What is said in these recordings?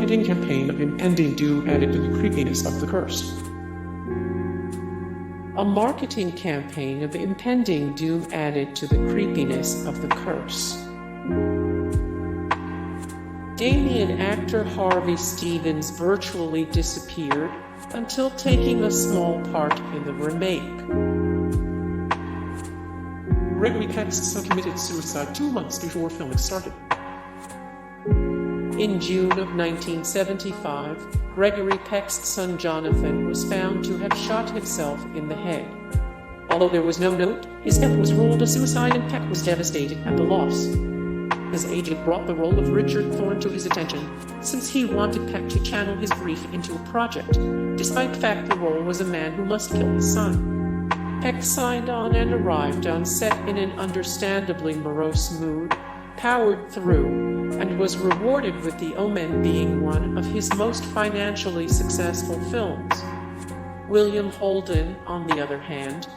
marketing campaign of Impending Doom added to the creepiness of the curse. A marketing campaign of impending doom added to the creepiness of the curse. Damien actor Harvey Stevens virtually disappeared until taking a small part in the remake. Gregory Peck's son committed suicide 2 months before filming started. In June of 1975, Gregory Peck's son Jonathan was found to have shot himself in the head. Although there was no note, his death was ruled a suicide and Peck was devastated at the loss. His agent brought the role of Richard Thorne to his attention, since he wanted Peck to channel his grief into a project, despite the fact the role was a man who must kill his son. Peck signed on and arrived on set in an understandably morose mood, powered through, and was rewarded with the Omen being one of his most financially successful films. William Holden, on the other hand,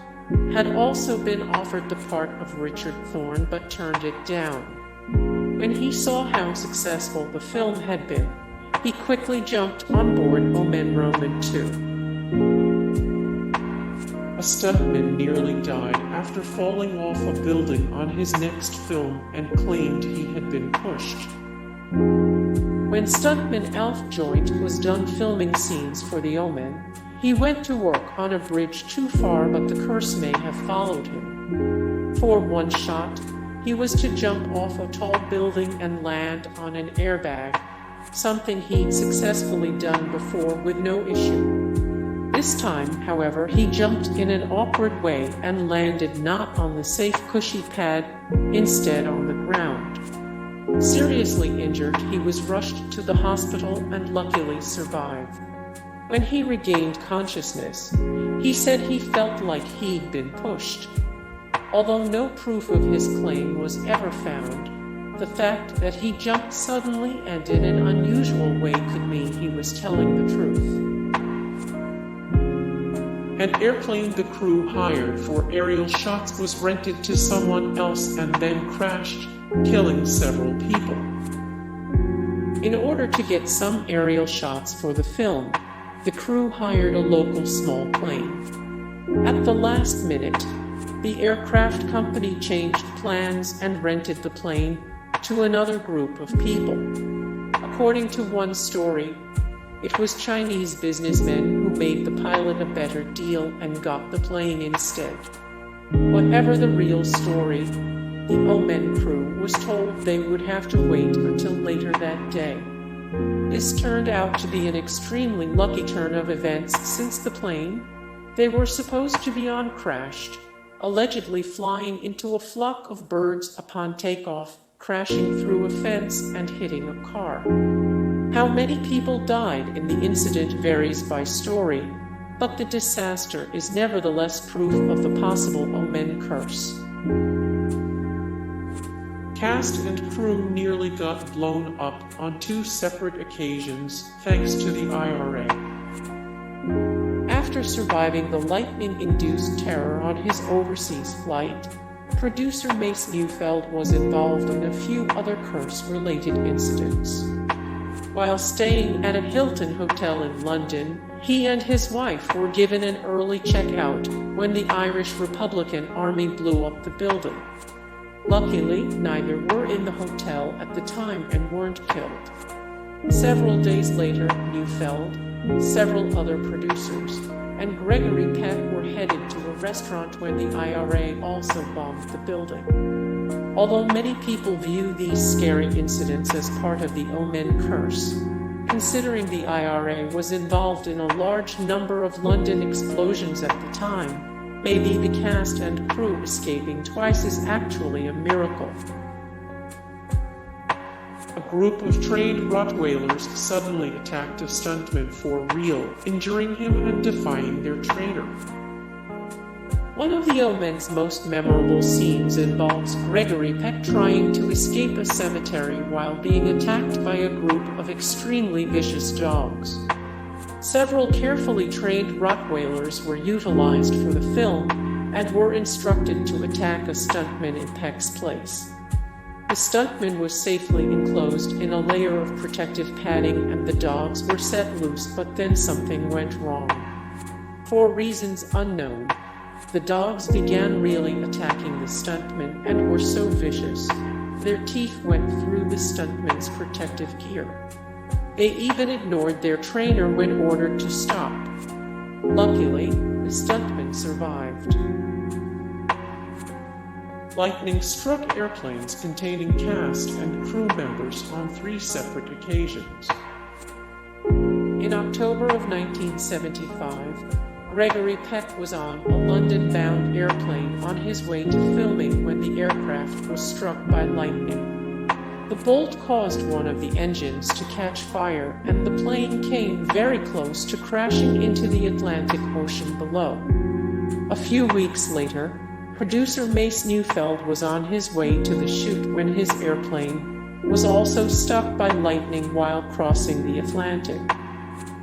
had also been offered the part of Richard Thorne but turned it down. When he saw how successful the film had been, he quickly jumped on board Omen Roman 2. A stuntman nearly died after falling off a building on his next film and claimed he had been pushed. When stuntman Alf Joint was done filming scenes for The Omen, he went to work on a bridge too far, but the curse may have followed him. For one shot, he was to jump off a tall building and land on an airbag, something he'd successfully done before with no issue. This time, however, he jumped in an awkward way and landed not on the safe cushy pad, instead on the ground. Seriously injured, he was rushed to the hospital and luckily survived. When he regained consciousness, he said he felt like he'd been pushed. Although no proof of his claim was ever found, the fact that he jumped suddenly and in an unusual way could mean he was telling the truth. An airplane the crew hired for aerial shots was rented to someone else and then crashed, killing several people. In order to get some aerial shots for the film, the crew hired a local small plane. At the last minute, the aircraft company changed plans and rented the plane to another group of people. According to one story, it was Chinese businessmen who made the pilot a better deal and got the plane instead. Whatever the real story, the Omen crew was told they would have to wait until later that day. This turned out to be an extremely lucky turn of events, since the plane they were supposed to be on crashed, allegedly flying into a flock of birds upon takeoff, crashing through a fence and hitting a car. How many people died in the incident varies by story, but the disaster is nevertheless proof of the possible Omen curse. Cast and crew nearly got blown up on 2 separate occasions thanks to the IRA. After surviving the lightning-induced terror on his overseas flight, producer Mace Neufeld was involved in a few other curse-related incidents. While staying at a Hilton hotel in London, he and his wife were given an early checkout when the Irish Republican Army blew up the building. Luckily, neither were in the hotel at the time and weren't killed. Several days later, Neufeld, several other producers, and Gregory Peck were headed to a restaurant when the IRA also bombed the building. Although many people view these scary incidents as part of the Omen curse, considering the IRA was involved in a large number of London explosions at the time, maybe the cast and crew escaping twice is actually a miracle. A group of trained Rottweilers suddenly attacked a stuntman for real, injuring him and defying their trainer. One of the Omen's most memorable scenes involves Gregory Peck trying to escape a cemetery while being attacked by a group of extremely vicious dogs. Several carefully trained Rottweilers were utilized for the film and were instructed to attack a stuntman in Peck's place. The stuntman was safely enclosed in a layer of protective padding and the dogs were set loose, but then something went wrong. For reasons unknown, the dogs began really attacking the stuntman and were so vicious, their teeth went through the stuntman's protective gear. They even ignored their trainer when ordered to stop. Luckily, the stuntman survived. Lightning struck airplanes containing cast and crew members on 3 separate occasions. In October of 1975, Gregory Peck was on a London-bound airplane on his way to filming when the aircraft was struck by lightning. The bolt caused one of the engines to catch fire, and the plane came very close to crashing into the Atlantic Ocean below. A few weeks later, producer Mace Neufeld was on his way to the shoot when his airplane was also struck by lightning while crossing the Atlantic.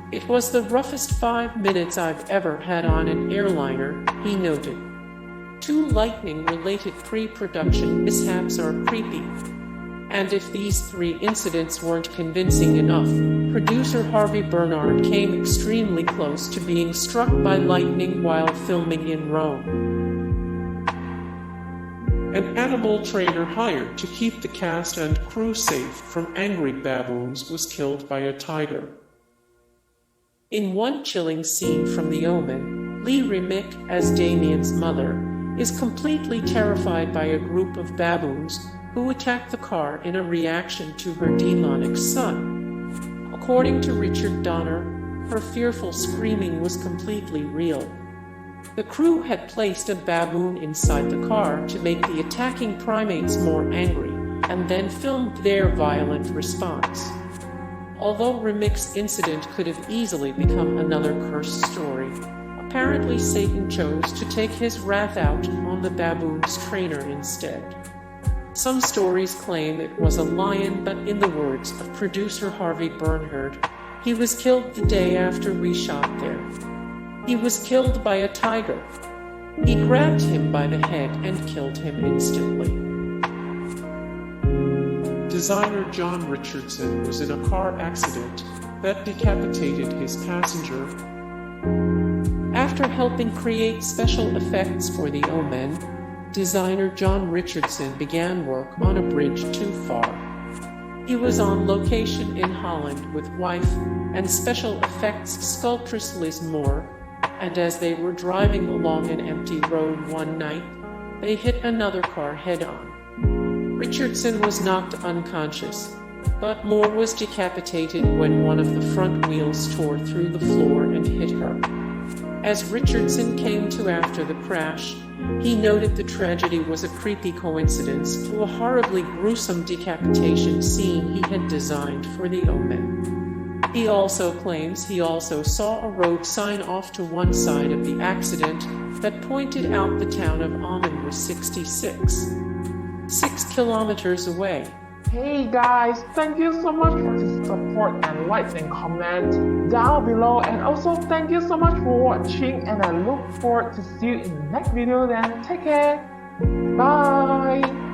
It was the roughest 5 minutes I've ever had on an airliner, he noted. 2 lightning-related pre-production mishaps are creepy. And if these 3 incidents weren't convincing enough, producer Harvey Bernard came extremely close to being struck by lightning while filming in Rome. An animal trainer hired to keep the cast and crew safe from angry baboons was killed by a tiger. In one chilling scene from The Omen, Remake, as Damien's mother, is completely terrified by a group of baboons who attack the car in a reaction to her demonic son. According to Richard Donner, her fearful screaming was completely real. The crew had placed a baboon inside the car to make the attacking primates more angry, and then filmed their violent response. Although Remake's incident could have easily become another cursed story, apparently Satan chose to take his wrath out on the baboon's trainer instead. Some stories claim it was a lion, but in the words of producer Harvey Bernard, he was killed the day after we shot there. He was killed by a tiger. He grabbed him by the head and killed him instantly. Designer John Richardson was in a car accident that decapitated his passenger. After helping create special effects for The Omen, designer John Richardson began work on A Bridge Too Far. He was on location in Holland with wife and special effects sculptress Liz Moore, and as they were driving along an empty road one night, they hit another car head-on. Richardson was knocked unconscious, but Moore was decapitated when one of the front wheels tore through the floor and hit her. As Richardson came to after the crash, he noted the tragedy was a creepy coincidence to a horribly gruesome decapitation scene he had designed for The Omen. He also claims he also saw a road sign off to one side of the accident that pointed out the town of Omen was 6 kilometers away. Hey guys, thank you so much for the support and likes and comment down below, and also thank you so much for watching, and I look forward to see you in the next video. Then take care, bye.